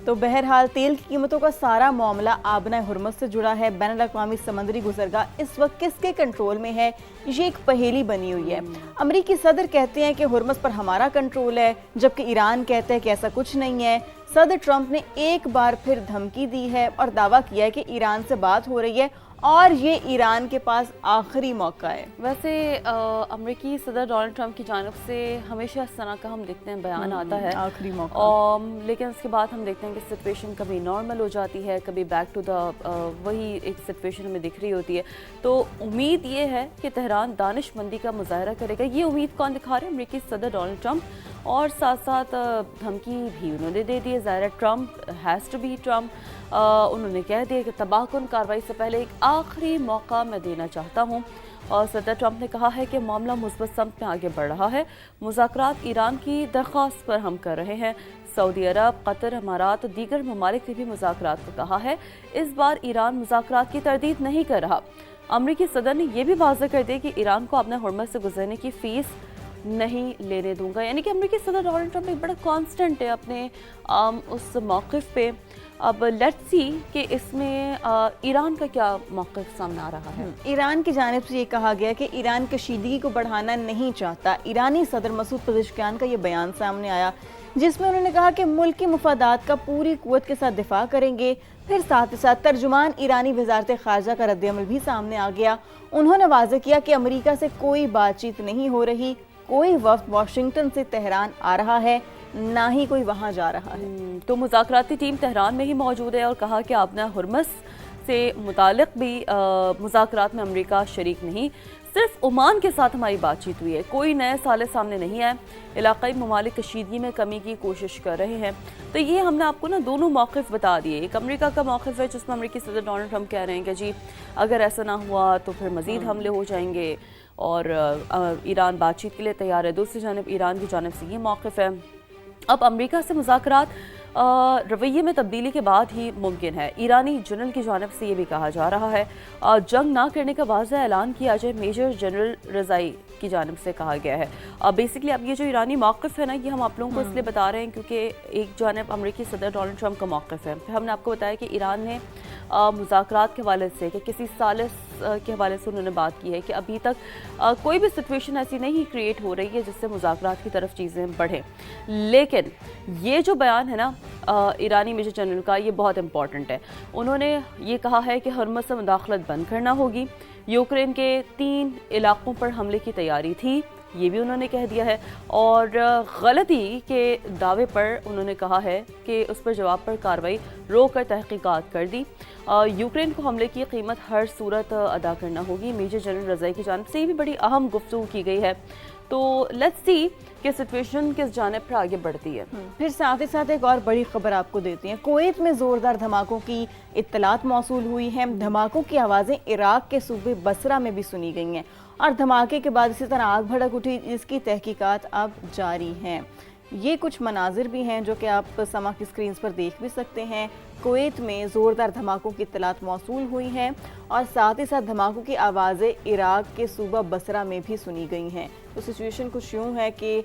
تو بہرحال تیل کی قیمتوں کا سارا معاملہ آبنہ ہرمز سے جڑا ہے. بین الاقوامی سمندری گزرگاہ اس وقت کس کے کنٹرول میں ہے، یہ ایک پہیلی بنی ہوئی ہے. امریکی صدر کہتے ہیں کہ ہرمز پر ہمارا کنٹرول ہے، جبکہ ایران کہتا ہے کہ ایسا کچھ نہیں ہے. صدر ٹرمپ نے ایک بار پھر دھمکی دی ہے اور دعویٰ کیا ہے کہ ایران سے بات ہو رہی ہے اور یہ ایران کے پاس آخری موقع ہے. ویسے امریکی صدر ڈونلڈ ٹرمپ کی جانب سے ہمیشہ اس طرح کا ہم دیکھتے ہیں بیان آتا ہے آخری موقع، لیکن اس کے بعد ہم دیکھتے ہیں کہ سچویشن کبھی نارمل ہو جاتی ہے، کبھی بیک ٹو دا وہی ایک سچویشن ہمیں دکھ رہی ہوتی ہے. تو امید یہ ہے کہ تہران دانش مندی کا مظاہرہ کرے گا. یہ امید کون دکھا رہے ہیں؟ امریکی صدر ڈونلڈ ٹرمپ، اور ساتھ ساتھ دھمکی بھی انہوں نے دے دی ہے. ظاہر ہے Trump has to be Trump. انہوں نے کہہ دیا کہ تباہ کن کارروائی سے پہلے ایک آخری موقع میں دینا چاہتا ہوں. اور صدر ٹرمپ نے کہا ہے کہ معاملہ مثبت سمت میں آگے بڑھ رہا ہے. مذاکرات ایران کی درخواست پر ہم کر رہے ہیں. سعودی عرب، قطر، امارات اور دیگر ممالک نے بھی مذاکرات کو کہا ہے. اس بار ایران مذاکرات کی تردید نہیں کر رہا. امریکی صدر نے یہ بھی واضح کر دیا کہ ایران کو اپنے ہرمز سے گزرنے کی فیس نہیں لینے دوں گا. یعنی کہ امریکی صدر ڈونلڈ ٹرمپ ایک بڑا کانسٹنٹ ہے اپنے اس موقف پہ. اب لیٹس سی کہ اس میں ایران کا کیا موقف سامنے آ رہا ہے. ایران کی جانب سے یہ کہا گیا کہ ایران کشیدگی کو بڑھانا نہیں چاہتا. ایرانی صدر مسعود پزشکیان کا یہ بیان سامنے آیا جس میں انہوں نے کہا کہ ملکی مفادات کا پوری قوت کے ساتھ دفاع کریں گے. پھر ساتھ ہی ساتھ ترجمان ایرانی وزارت خارجہ کا رد عمل بھی سامنے آ گیا. انہوں نے واضح کیا کہ امریکہ سے کوئی بات چیت نہیں ہو رہی، کوئی وفد واشنگٹن سے تہران آ رہا ہے، نہ ہی کوئی وہاں جا رہا ہے. تو مذاکراتی ٹیم تہران میں ہی موجود ہے اور کہا کہ آبنہ ہرمز سے متعلق بھی مذاکرات میں امریکہ شریک نہیں. صرف عمان کے ساتھ ہماری بات چیت ہوئی ہے، کوئی نئے سالے سامنے نہیں آئے. علاقائی ممالک کشیدگی میں کمی کی کوشش کر رہے ہیں. تو یہ ہم نے آپ کو دونوں موقف بتا دیے. ایک امریکہ کا موقف ہے جس میں امریکی صدر ڈونلڈ ٹرمپ کہہ رہے ہیں کہ جی اگر ایسا نہ ہوا تو پھر مزید حملے ہو جائیں گے اور ایران بات چیت کے لیے تیار ہے. دوسری جانب ایران کی جانب سے یہ موقف ہے. اب امریکہ سے مذاکرات رویے میں تبدیلی کے بعد ہی ممکن ہے. ایرانی جنرل کی جانب سے یہ بھی کہا جا رہا ہے جنگ نہ کرنے کا واضح اعلان کیا جائے. میجر جنرل رضائی کی جانب سے کہا گیا ہے. بیسکلی اب یہ جو ایرانی موقف ہے نا، یہ ہم آپ لوگوں کو اس لیے بتا رہے ہیں کیونکہ ایک جانب امریکی صدر ڈونلڈ ٹرمپ کا موقف ہے. پھر ہم نے آپ کو بتایا کہ ایران نے مذاکرات کے حوالے سے کہ کسی ثالث کے حوالے سے انہوں نے بات کی ہے کہ ابھی تک کوئی بھی سچویشن ایسی نہیں کریٹ ہو رہی ہے جس سے مذاکرات کی طرف چیزیں بڑھیں. لیکن یہ جو بیان ہے نا ایرانی میجر جنرل کا، یہ بہت امپورٹنٹ ہے. انہوں نے یہ کہا ہے کہ ہرمز سے مداخلت بند کرنا ہوگی. یوکرین کے 3 علاقوں پر حملے کی تیاری تھی، یہ بھی انہوں نے کہہ دیا ہے. اور غلطی کے دعوے پر انہوں نے کہا ہے کہ اس پر جواب پر کارروائی روک کر تحقیقات کر دی. یوکرین کو حملے کی قیمت ہر صورت ادا کرنا ہوگی. میجر جنرل رضائی کی جانب سے یہ بھی بڑی اہم گفتگو کی گئی ہے. تو لیٹس سی کہ سچویشن کس جانب پر آگے بڑھتی ہے. پھر ساتھ ہی ساتھ ایک اور بڑی خبر آپ کو دیتی ہیں. کویت میں زوردار دھماکوں کی اطلاعات موصول ہوئی ہیں. دھماکوں کی آوازیں عراق کے صوبے بصرہ میں بھی سنی گئی ہیں اور دھماکے کے بعد اسی طرح آگ بھڑک اٹھی، جس کی تحقیقات اب جاری ہیں. یہ کچھ مناظر بھی ہیں جو کہ آپ سما کی سکرینز پر دیکھ بھی سکتے ہیں. کویت میں زوردار دھماکوں کی اطلاعات موصول ہوئی ہیں اور ساتھ ہی ساتھ دھماکوں کی آوازیں عراق کے صوبہ بصرہ میں بھی سنی گئی ہیں. تو سچویشن کچھ یوں ہے کہ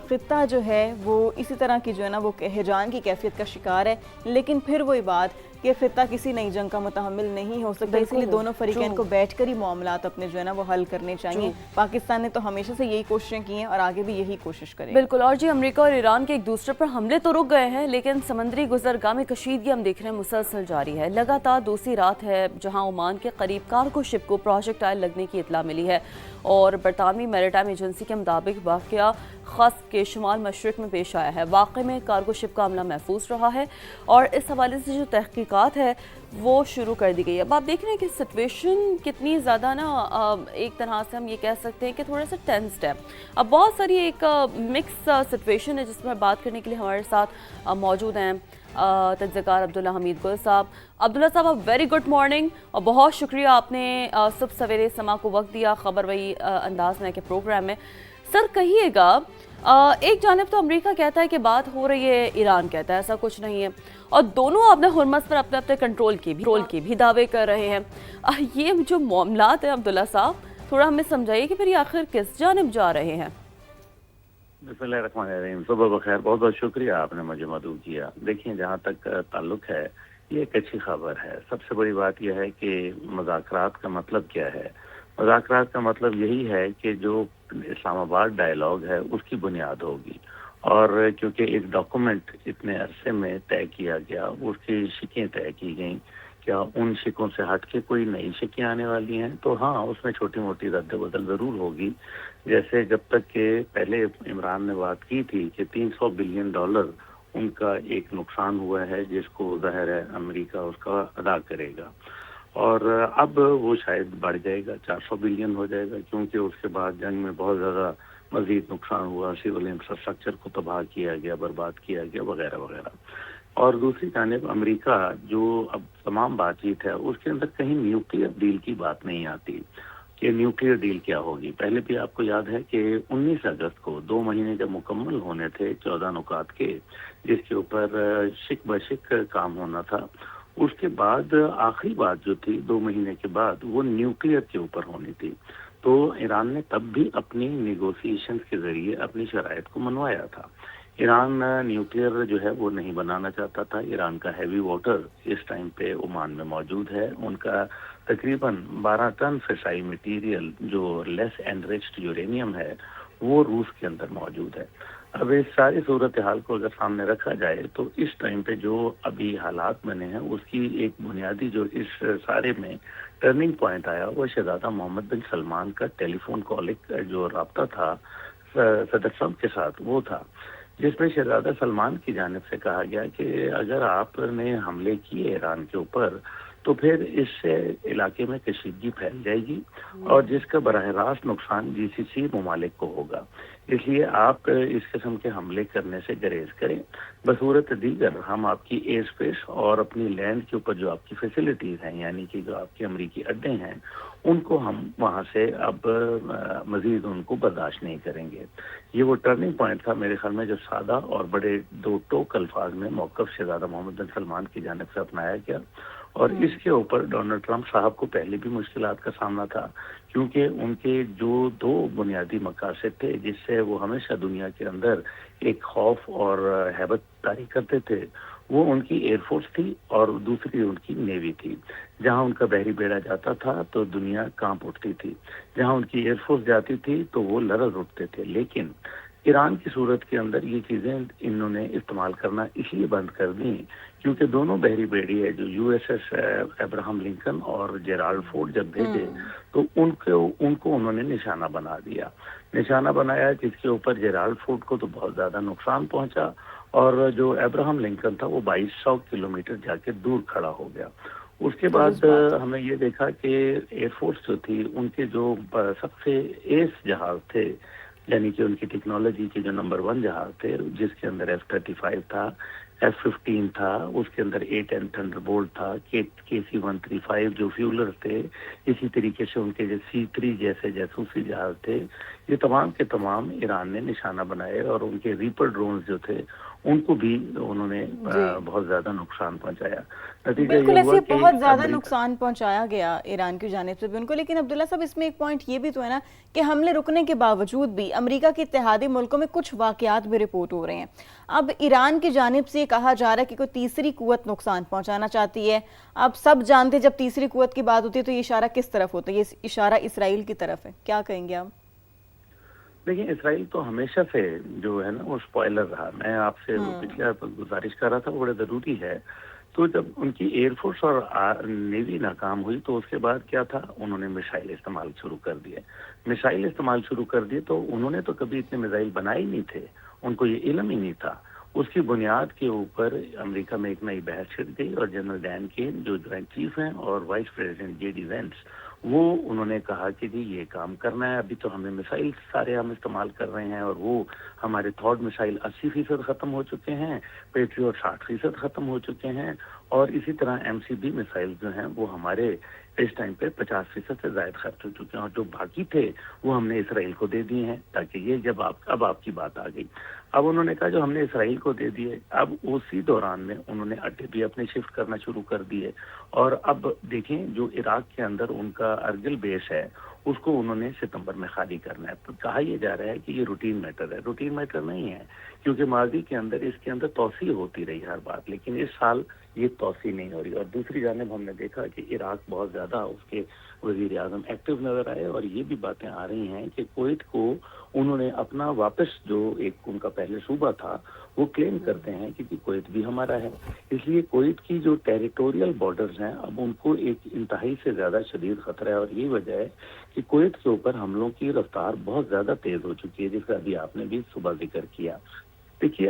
خطہ جو ہے وہ اسی طرح کی جو ہے نا وہ ہیجان کی کیفیت کا شکار ہے. لیکن پھر وہی بات کہ خطہ کسی نئی جنگ کا متحمل نہیں ہو سکتا، اس لیے دونوں فریقین کو بیٹھ کر ہی معاملات اپنے جو ہے نا وہ حل کرنے چاہیے. پاکستان نے تو ہمیشہ سے یہی کوششیں کی ہیں اور آگے بھی یہی کوشش کرے. بالکل. اور جی امریکہ اور ایران کے ایک دوسرے پر حملے تو رک گئے ہیں، لیکن سمندری گزرگاہ میں کشیدگی ہم دیکھ رہے ہیں مسلسل جاری ہے. لگاتار دوسری رات ہے جہاں عمان کے قریب کارگو شپ کو پروجیکٹائل لگنے کی اطلاع ملی ہے اور برطانوی میریٹائم ایجنسی کے مطابق واقعہ خصف کے شمال مشرق میں پیش آیا ہے. واقعے میں کارگو شپ کا عملہ محفوظ رہا ہے اور اس حوالے سے جو تحقیقات ہے وہ شروع کر دی گئی ہے. اب آپ دیکھ رہے ہیں کہ سچویشن کتنی زیادہ نا ایک طرح سے ہم یہ کہہ سکتے ہیں کہ تھوڑا سا ٹینسڈ ہے. اب بہت ساری ایک مکس سچویشن ہے جس میں بات کرنے کے لیے ہمارے ساتھ موجود ہیں تجزیہ کار عبداللہ حمید گل صاحب. عبداللہ صاحب ویری گڈ مارننگ اور بہت شکریہ آپ نے صبح سویرے سما کو وقت دیا خبر وہی انداز میں کے پروگرام میں. سر کہیے گا ایک جانب تو امریکہ کہتا ہے کہ بات ہو رہی ہے، ایران کہتا ہے ایسا کچھ نہیں ہے اور دونوں اپنے ہرمز پر اپنے اپنے کنٹرول کے بھی دعوے کر رہے ہیں. یہ جو معاملات ہیں عبداللہ صاحب تھوڑا ہمیں سمجھائیے کہ پھر یہ آخر کس جانب جا رہے ہیں؟ بسم اللہ الرحمن الرحیم. صبح بخیر. بہت بہت شکریہ آپ نے مجھے مدعو کیا. دیکھیں جہاں تک تعلق ہے یہ ایک اچھی خبر ہے. سب سے بڑی بات یہ ہے کہ مذاکرات کا مطلب کیا ہے. مذاکرات کا مطلب یہی ہے کہ جو اسلام آباد ڈائلاگ ہے اس کی بنیاد ہوگی، اور کیونکہ ایک ڈاکومنٹ اتنے عرصے میں طے کیا گیا، اس کی شکیں طے کی گئیں، کیا ان شکوں سے ہٹ کے کوئی نئی شکیں آنے والی ہیں؟ تو ہاں، اس میں چھوٹی موٹی رد و بدل ضرور ہوگی. جیسے جب تک کہ پہلے عمران نے بات کی تھی کہ $300 بلین ان کا ایک نقصان ہوا ہے جس کو ظاہر ہے امریکہ اس کا ادا کرے گا، اور اب وہ شاید بڑھ جائے گا، 400 بلین ہو جائے گا، کیونکہ اس کے بعد جنگ میں بہت زیادہ مزید نقصان ہوا، سول انفراسٹرکچر کو تباہ کیا گیا، برباد کیا گیا، وغیرہ وغیرہ. اور دوسری جانب امریکہ جو اب تمام بات چیت ہے اس کے اندر کہیں نیوکلیئر ڈیل کی بات نہیں آتی کہ نیوکلیئر ڈیل کیا ہوگی. پہلے بھی آپ کو یاد ہے کہ 19 اگست کو 2 مہینے جب مکمل ہونے تھے 14 نکات کے، جس کے اوپر شک بشک کام ہونا تھا، اس کے بعد آخری بات جو تھی 2 مہینے کے بعد وہ نیوکلیئر کے اوپر ہونی تھی. تو ایران نے تب بھی اپنی نیگوسیشنز کے ذریعے اپنی شرائط کو منوایا تھا. ایران نیوکلیئر جو ہے وہ نہیں بنانا چاہتا تھا. ایران کا ہیوی واٹر اس ٹائم پہ عمان میں موجود ہے. ان کا تقریباً 12 ٹن فسائی مٹیریل جو لیس انریچڈ یورینیم ہے وہ روس کے اندر موجود ہے. اب اس ساری صورتحال کو اگر سامنے رکھا جائے تو اس ٹائم پہ جو ابھی حالات بنے ہیں اس کی ایک بنیادی جو اس سارے میں ٹرننگ پوائنٹ آیا وہ شہزادہ محمد بن سلمان کا ٹیلی فون کال جو رابطہ تھا صدر ٹرمپ کے ساتھ، وہ تھا جس میں شہزادہ سلمان کی جانب سے کہا گیا کہ اگر آپ نے حملے کیے ایران کے اوپر تو پھر اس سے علاقے میں کشیدگی پھیل جائے گی اور جس کا براہ راست نقصان GCC ممالک کو ہوگا. اس لیے آپ اس قسم کے حملے کرنے سے گریز کریں. بصورت دیگر ہم آپ کی ایئر اسپیس اور اپنی لینڈ کے اوپر جو آپ کی فیسلٹیز ہیں، یعنی کہ جو آپ کے امریکی اڈے ہیں، ان کو ہم وہاں سے اب مزید ان کو برداشت نہیں کریں گے. یہ وہ ٹرننگ پوائنٹ تھا میرے خیال میں جو سادہ اور بڑے دو ٹوک الفاظ میں موقف شہزادہ محمد بن سلمان کی جانب سے اپنایا گیا. اور اس کے اوپر ڈونلڈ ٹرمپ صاحب کو پہلے بھی مشکلات کا سامنا تھا، کیونکہ ان کے جو 2 بنیادی مقاصد تھے جس سے وہ ہمیشہ دنیا کے اندر ایک خوف اور ہیبت طاری کرتے تھے، وہ ان کی ایئر فورس تھی اور دوسری ان کی نیوی تھی. جہاں ان کا بحری بیڑا جاتا تھا تو دنیا کانپ اٹھتی تھی، جہاں ان کی ایئر فورس جاتی تھی تو وہ لرز اٹھتے تھے. لیکن ایران کی صورت کے اندر یہ چیزیں انہوں نے استعمال کرنا اس لیے بند کر دیں کیونکہ دونوں بحری بیڑی ہے جو USS ابراہم لنکن اور جیرالڈ فورڈ جب بھیجے تو ان کو انہوں نے نشانہ بنایا جس کے اوپر جیرالڈ فورڈ کو تو بہت زیادہ نقصان پہنچا اور جو ابراہم لنکن تھا وہ 2200 کلومیٹر جا کے دور کھڑا ہو گیا. اس کے بعد ہم نے یہ دیکھا کہ ایئر فورس جو تھی ان کے جو سب سے ایس جہاز تھے، یعنی کہ ان کی ٹیکنالوجی کے جو نمبر 1 جہاز تھے جس کے اندر F-35 تھا، F-15 تھا، اس کے اندر A-10 تھنڈر بولٹ تھا، KC-135 جو فیولر تھے، اسی طریقے سے ان کے جو C-3 جیسے جاسوسی جہاز تھے، یہ تمام کے تمام ایران نے نشانہ بنائے اور ان کے ریپر ڈرونز جو تھے ان کو بھی انہوں نے بہت زیادہ نقصان پہنچایا. بالکل ایسے بہت زیادہ نقصان پہنچایا گیا ایران کی جانب سے بھی ان کو. لیکن عبداللہ صاحب اس میں ایک پوائنٹ یہ بھی تو ہے نا کہ حملے رکنے کے باوجود بھی امریکہ کے اتحادی ملکوں میں کچھ واقعات بھی رپورٹ ہو رہے ہیں. اب ایران کی جانب سے کہا جا رہا ہے کہ کوئی تیسری قوت نقصان پہنچانا چاہتی ہے. اب سب جانتے جب تیسری قوت کی بات ہوتی ہے تو یہ اشارہ کس طرف ہوتا ہے؟ یہ اشارہ اسرائیل کی طرف ہے. کیا کہیں گے آپ؟ دیکھیں اسرائیل تو ہمیشہ سے جو ہے نا وہ اسپوائلر رہا. میں آپ سے پچھلے گزارش کر رہا تھا وہ بڑا ضروری ہے. تو جب ان کی ایئر فورس اور نیوی ناکام ہوئی تو اس کے بعد کیا تھا، انہوں نے میزائل استعمال شروع کر دیے. تو انہوں نے تو کبھی اتنے میزائل بنائے ہی نہیں تھے، ان کو یہ علم ہی نہیں تھا. اس کی بنیاد کے اوپر امریکہ میں ایک نئی بحث چھڑ گئی اور جنرل ڈین کین جو جوائنٹ چیف ہیں اور وائس پریزیڈنٹ JD وینس، وہ انہوں نے کہا کہ جی یہ کام کرنا ہے. ابھی تو ہمیں میزائل سارے ہم استعمال کر رہے ہیں اور وہ ہمارے تھاڈ میزائل 80% ختم ہو چکے ہیں، پیٹریوٹ 60% ختم ہو چکے ہیں اور اسی طرح MCB میزائل جو ہیں وہ ہمارے اس ٹائم پہ 50% سے زائد خرچ ہو چکے ہیں اور جو باقی تھے وہ ہم نے اسرائیل کو دے دیے ہیں. تاکہ یہ جب اب آپ کی بات آ گئی، اب انہوں نے کہا جو ہم نے اسرائیل کو دے دیے، اب اسی دوران میں انہوں نے اڈے بھی اپنے شفٹ کرنا شروع کر دیے. اور اب دیکھیں جو عراق کے اندر ان کا ارگل بیس ہے اس کو انہوں نے ستمبر میں خالی کرنا ہے. تو کہا یہ جا رہا ہے کہ یہ روٹین میٹر ہے. روٹین میٹر نہیں ہے کیونکہ ماضی کے اندر اس کے اندر توسیع ہوتی رہی ہر بات, لیکن اس سال یہ توسیع نہیں ہو رہی. اور دوسری جانب ہم نے دیکھا کہ عراق بہت زیادہ اس کے وزیر اعظم ایکٹیو نظر آئے, اور یہ بھی باتیں آ رہی ہیں کہ کویت کو انہوں نے اپنا واپس جو ایک ان کا پہلے صوبہ تھا وہ کلیم کرتے ہیں کیونکہ کویت بھی ہمارا ہے. اس لیے کویت کی جو ٹیریٹوریل بارڈرز ہیں اب ان کو ایک انتہائی سے زیادہ شدید خطرہ ہے, اور یہی وجہ ہے کہ کویت کے اوپر حملوں کی رفتار بہت زیادہ تیز ہو چکی ہے, جس کا ابھی آپ نے بھی صبح ذکر کیا. دیکھیے